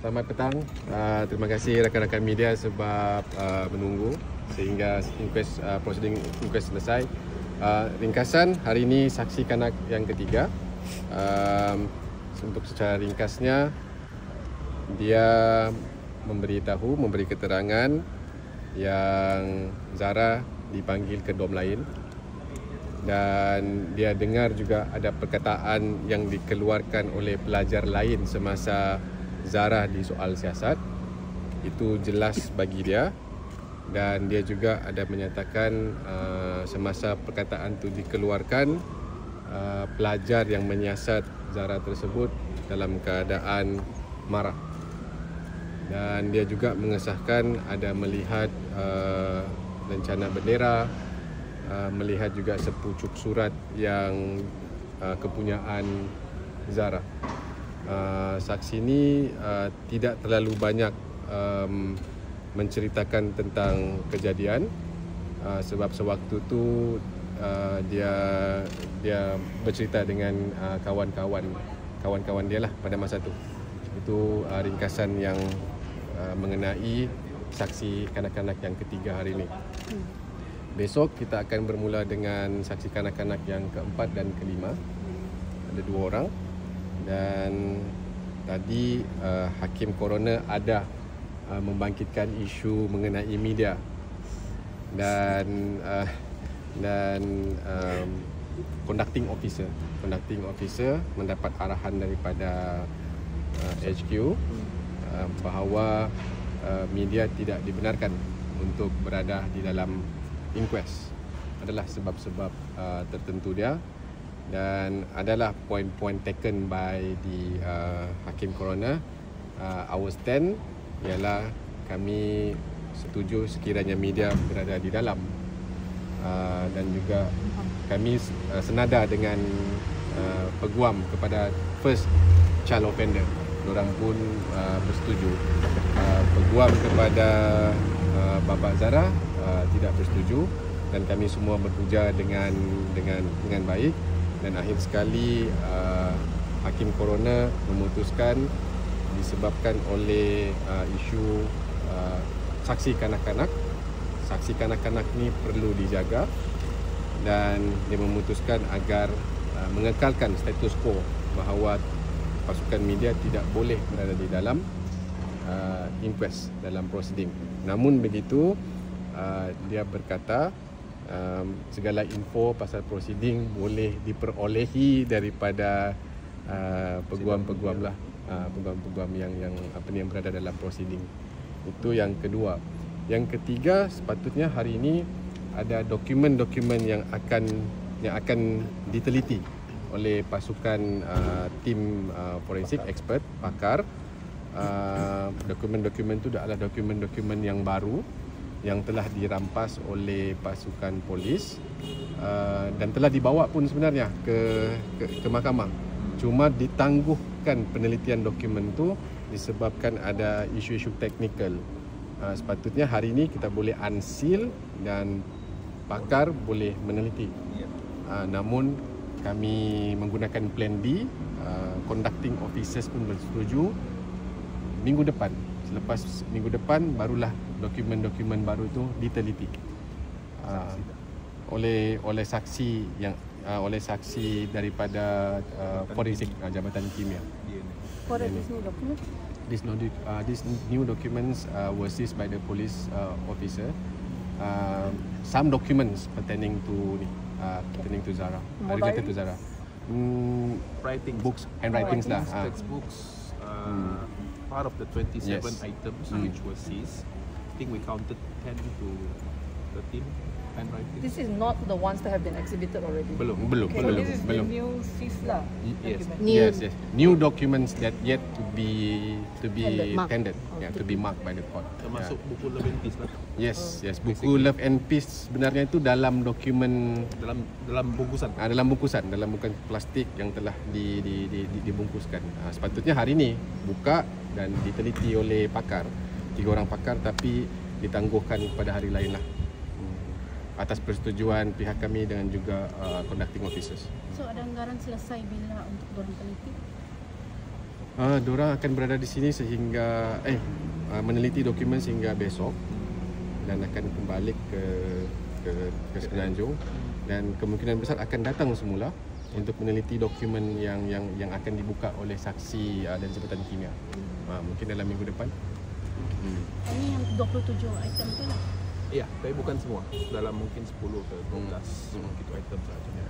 Selamat petang. Terima kasih rakan-rakan media sebab menunggu sehingga prosiding inquest selesai. Ringkasan, hari ini saksi kanak yang ketiga. Untuk secara ringkasnya, dia memberi keterangan yang Zara dipanggil ke dom lain dan dia dengar juga ada perkataan yang dikeluarkan oleh pelajar lain semasa Zara di soal siasat. Itu jelas bagi dia, dan dia juga ada menyatakan semasa perkataan itu dikeluarkan, pelajar yang menyiasat Zara tersebut dalam keadaan marah, dan dia juga mengesahkan ada melihat lencana bendera, melihat juga sepucuk surat yang kepunyaan Zara. Saksi ini tidak terlalu banyak menceritakan tentang kejadian, sebab sewaktu tu dia bercerita dengan kawan-kawan dia lah pada masa tu. Itu ringkasan yang mengenai saksi kanak-kanak yang ketiga hari ini. Besok kita akan bermula dengan saksi kanak-kanak yang keempat dan kelima. Ada 2 orang. Dan tadi Hakim Coroner ada membangkitkan isu mengenai media dan conducting officer mendapat arahan daripada HQ bahawa media tidak dibenarkan untuk berada di dalam inquest. Adalah sebab-sebab tertentu dia, dan adalah poin-poin taken by the Hakim Coroner. Our stand ialah kami setuju sekiranya media berada di dalam, dan juga kami senada dengan peguam kepada first child offender. Diorang pun bersetuju. Peguam kepada Bapa Zara tidak bersetuju, dan kami semua berpuja dengan baik. Dan akhir sekali Hakim Coroner memutuskan disebabkan oleh isu saksi kanak-kanak. Saksi kanak-kanak ni perlu dijaga, dan dia memutuskan agar mengekalkan status quo bahawa pasukan media tidak boleh berada di dalam inquest, dalam proceeding. Namun begitu, dia berkata segala info pasal proceeding boleh diperolehi daripada peguam-peguam lah, peguam-peguam yang berada dalam proceeding. Itu yang kedua. Yang ketiga, sepatutnya hari ini ada dokumen-dokumen yang akan diteliti oleh pasukan tim forensik expert, pakar. Dokumen-dokumen itu adalah dokumen-dokumen yang baru yang telah dirampas oleh pasukan polis dan telah dibawa pun sebenarnya ke mahkamah. Cuma ditangguhkan penelitian dokumen itu disebabkan ada isu-isu teknikal. Sepatutnya hari ini kita boleh unseal dan pakar boleh meneliti. Namun kami menggunakan plan B, conducting officers pun bersetuju. Minggu depan, selepas minggu depan barulah dokumen-dokumen baru itu diteliti oleh saksi daripada forensik Jabatan Kimia. What are these new documents? These new documents were seized by the police officer. Some documents pertaining to Zara, related to Zara. Writings, books and writings lah. Textbooks. Part of the 27 items which were seized. I think we counted 10 to 13 handwritings. This is not the ones that have been exhibited already. Belum. So this is the new fifth lah. Yes. document. Yes. New documents that yet to be Marked. tendered, to be marked by the court. Termasuk buku Love and Peace lah. Yes. Buku Love and Peace sebenarnya itu dalam dokumen, dalam bungkusan. dalam bungkusan plastik yang telah dibungkuskan. Sepatutnya hari ini buka dan diteliti oleh pakar, 3 orang pakar, tapi ditangguhkan pada hari lain lah, atas persetujuan pihak kami dengan juga conducting officers. So ada anggaran selesai bila untuk dorang teliti? Diorang akan berada di sini sehingga meneliti dokumen sehingga besok dan akan kembali ke Semenanjung dan kemungkinan besar akan datang semula untuk meneliti dokumen yang akan dibuka oleh saksi dan jabatan kimia. Mungkin dalam minggu depan. Ini yang 27 item tu lah. Ya, tapi bukan semua. Dalam mungkin 10 ke 12 gitu item saja.